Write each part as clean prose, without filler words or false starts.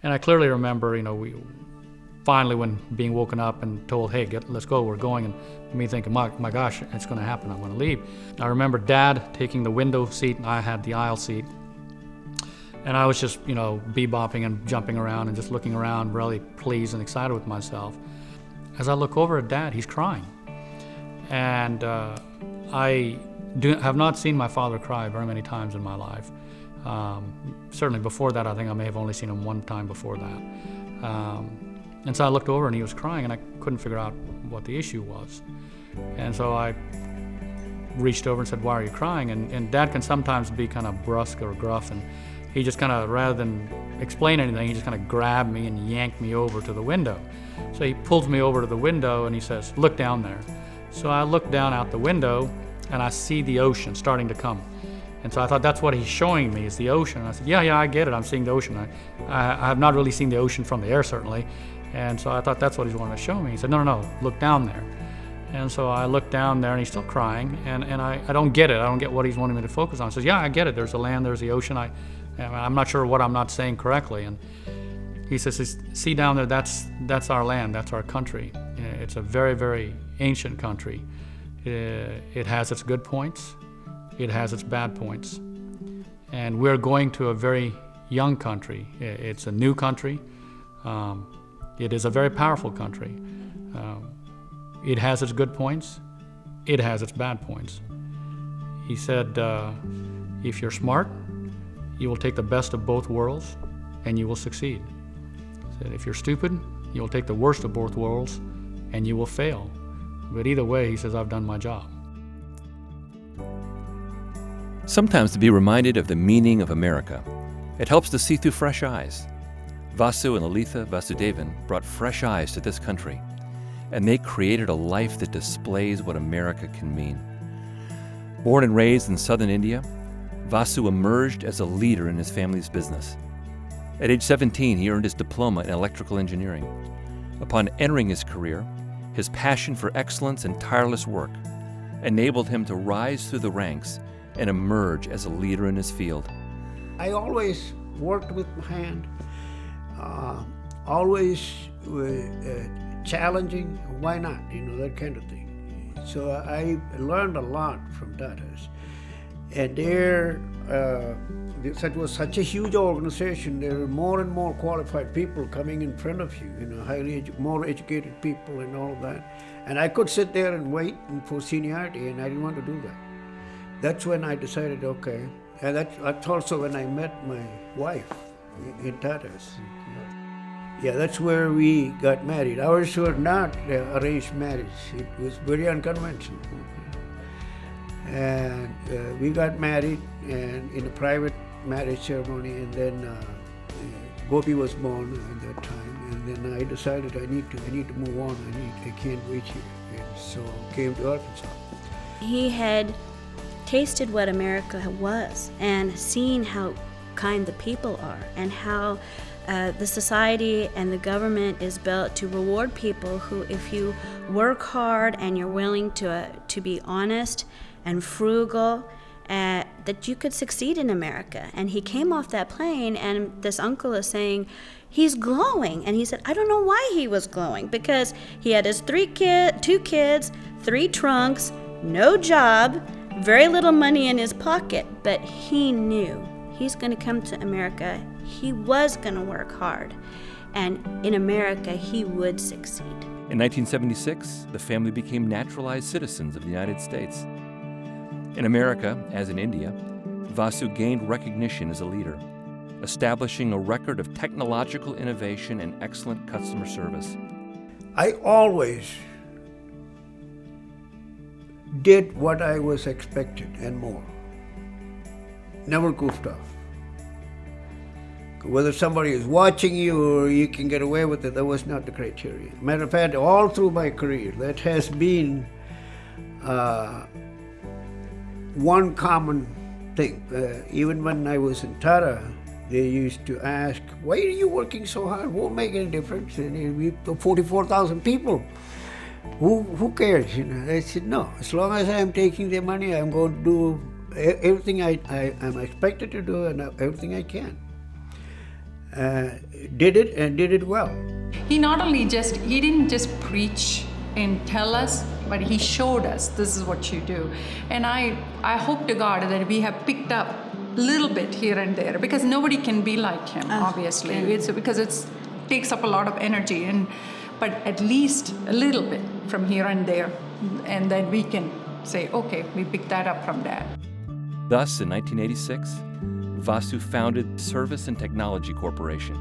And I clearly remember, we finally when being woken up and told, hey, let's go, we're going, and me thinking, my gosh, it's going to happen, I'm going to leave. I remember Dad taking the window seat and I had the aisle seat. And I was just, bebopping and jumping around and just looking around, really pleased and excited with myself. As I look over at Dad, he's crying. And I have not seen my father cry very many times in my life. Certainly before that, I think I may have only seen him one time before that. And so I looked over and he was crying and I couldn't figure out what the issue was. And so I reached over and said, why are you crying? And Dad can sometimes be kind of brusque or gruff, and he just kind of, rather than explain anything, he just kind of grabbed me and yanked me over to the window. So he pulls me over to the window and he says, look down there. So I look down out the window and I see the ocean starting to come. And so I thought that's what he's showing me, is the ocean. And I said, yeah, I get it, I'm seeing the ocean. I have not really seen the ocean from the air, certainly. And so I thought that's what he's wanting to show me. He said, no, look down there. And so I looked down there and he's still crying, and I don't get it. I don't get what he's wanting me to focus on. He says, yeah, I get it, there's the land, there's the ocean. I'm not sure what I'm not saying correctly. And he says, see down there, that's our land, that's our country. It's a very, very ancient country. It has its good points, it has its bad points. And we're going to a very young country. It's a new country. It is a very powerful country. It has its good points, it has its bad points. He said, if you're smart, you will take the best of both worlds and you will succeed. He said, if you're stupid, you'll take the worst of both worlds and you will fail. But either way, he says, I've done my job. Sometimes to be reminded of the meaning of America, it helps to see through fresh eyes. Vasu and Lalitha Vasudevan brought fresh eyes to this country, and they created a life that displays what America can mean. Born and raised in southern India, Vasu emerged as a leader in his family's business. At age 17, he earned his diploma in electrical engineering. Upon entering his career, his passion for excellence and tireless work enabled him to rise through the ranks and emerge as a leader in his field. I always worked with my hand, always challenging, why not, that kind of thing. So I learned a lot from Tatas. And it was such a huge organization. There were more and more qualified people coming in front of you, more educated people and all of that. And I could sit there and wait for seniority, and I didn't want to do that. That's when I decided, okay. And that's also when I met my wife in Tatas. Yeah, that's where we got married. Ours were not arranged marriage. It was very unconventional. And we got married and in a private marriage ceremony, and then Gopi was born at that time. And then I decided I need to move on. I can't wait here. And so came to Arkansas. He had tasted what America was and seen how kind the people are and how the society and the government is built to reward people who, if you work hard and you're willing to be honest and frugal, that you could succeed in America. And he came off that plane, and this uncle is saying, he's glowing. And he said, I don't know why he was glowing, because he had his 2 kids, 3 trunks, no job, very little money in his pocket, but he knew he's going to come to America. He was going to work hard, and in America he would succeed. In 1976, the family became naturalized citizens of the United States. In America, as in India, Vasu gained recognition as a leader, establishing a record of technological innovation and excellent customer service. I always did what I was expected and more. Never goofed off. Whether somebody is watching you or you can get away with it, that was not the criteria. Matter of fact, all through my career, that has been one common thing. Even when I was in Tara, they used to ask, why are you working so hard? Won't make any difference. And we 44,000 people. Who cares? I said, no, as long as I'm taking their money, I'm going to do everything I'm expected to do and everything I can. did it and did it well. He didn't just preach and tell us, but he showed us this is what you do. And I hope to God that we have picked up a little bit here and there, because nobody can be like him, obviously. It's because it takes up a lot of energy, but at least a little bit from here and there, and then we can say, okay, we picked that up from Dad. Thus, in 1986, Vasu founded Service and Technology Corporation.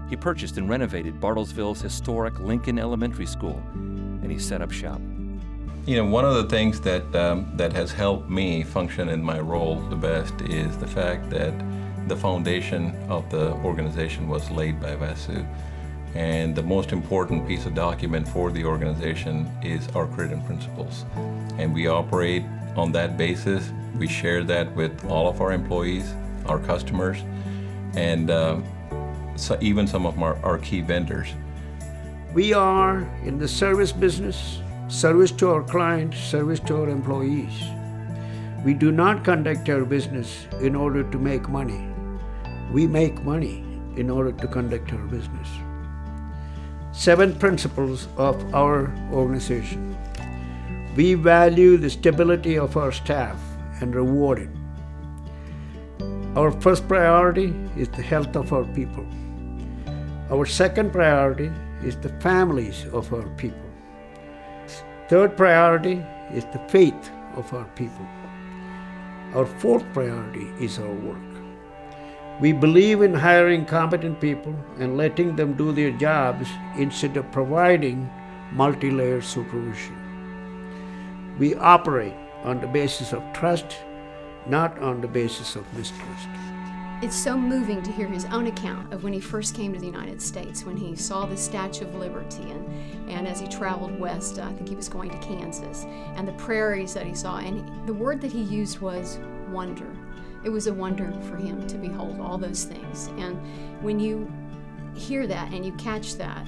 He purchased and renovated Bartlesville's historic Lincoln Elementary School, and he set up shop. You know, one of the things that has helped me function in my role the best is the fact that the foundation of the organization was laid by Vasu. And the most important piece of document for the organization is our creed and principles. And we operate on that basis. We share that with all of our employees, our customers, and even some of our key vendors. We are in the service business, service to our clients, service to our employees. We do not conduct our business in order to make money. We make money in order to conduct our business. 7 principles of our organization. We value the stability of our staff and reward it. Our first priority is the health of our people. Our second priority is the families of our people. Third priority is the faith of our people. Our fourth priority is our work. We believe in hiring competent people and letting them do their jobs instead of providing multi-layered supervision. We operate on the basis of trust, not on the basis of mistrust. It's so moving to hear his own account of when he first came to the United States, when he saw the Statue of Liberty, and as he traveled west, I think he was going to Kansas, and the prairies that he saw, and the word that he used was wonder. It was a wonder for him to behold all those things. And when you hear that and you catch that,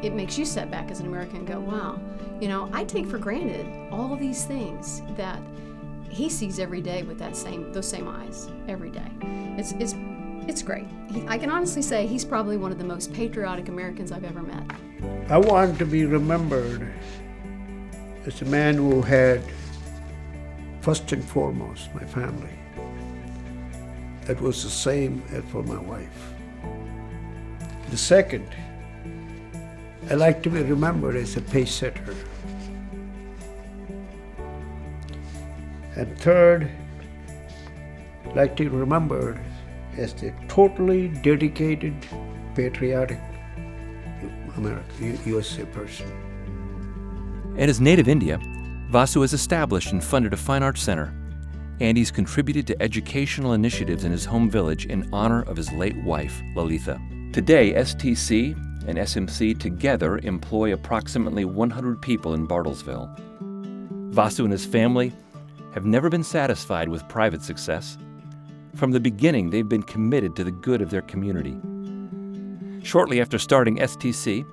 it makes you sit back as an American and go, wow, you know, I take for granted all these things that he sees every day with those same eyes every day. It's great. I can honestly say he's probably one of the most patriotic Americans I've ever met. I want to be remembered as a man who had, first and foremost, my family. That was the same as for my wife. The second, I like to be remembered as a pace setter. And third, I'd like to be remembered as the totally dedicated, patriotic USA person. In his native India, Vasu has established and funded a fine arts center, and he's contributed to educational initiatives in his home village in honor of his late wife, Lalitha. Today, STC and SMC together employ approximately 100 people in Bartlesville. Vasu and his family have never been satisfied with private success. From the beginning, they've been committed to the good of their community. Shortly after starting STC,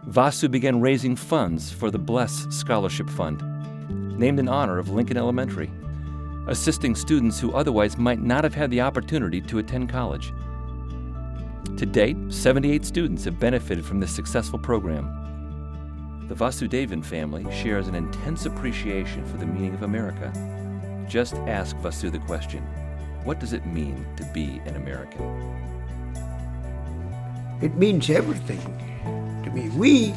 Vasu began raising funds for the B.L.E.S.S Scholarship Fund, named in honor of Lincoln Elementary, assisting students who otherwise might not have had the opportunity to attend college. To date, 78 students have benefited from this successful program. The Vasudevan family shares an intense appreciation for the meaning of America. Just ask Vasu the question, what does it mean to be an American? It means everything to me.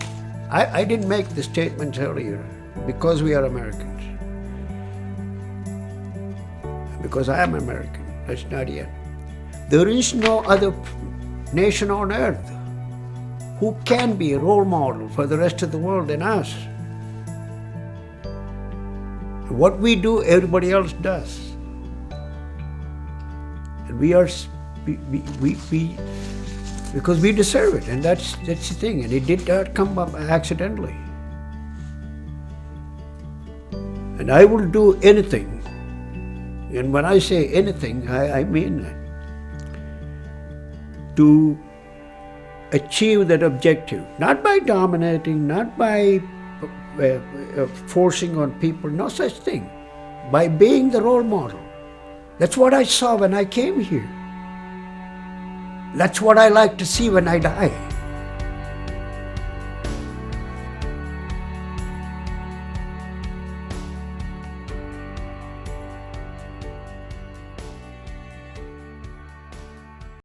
I didn't make the statement earlier because we are Americans. Because I am American, that's not yet. There is no other nation on earth who can be a role model for the rest of the world than us. What we do, everybody else does. And we because we deserve it, and that's the thing, and it did not come up accidentally. And I will do anything, and when I say anything, I mean that, to achieve that objective, not by dominating, not by forcing on people, no such thing, by being the role model. That's what I saw when I came here. That's what I like to see when I die.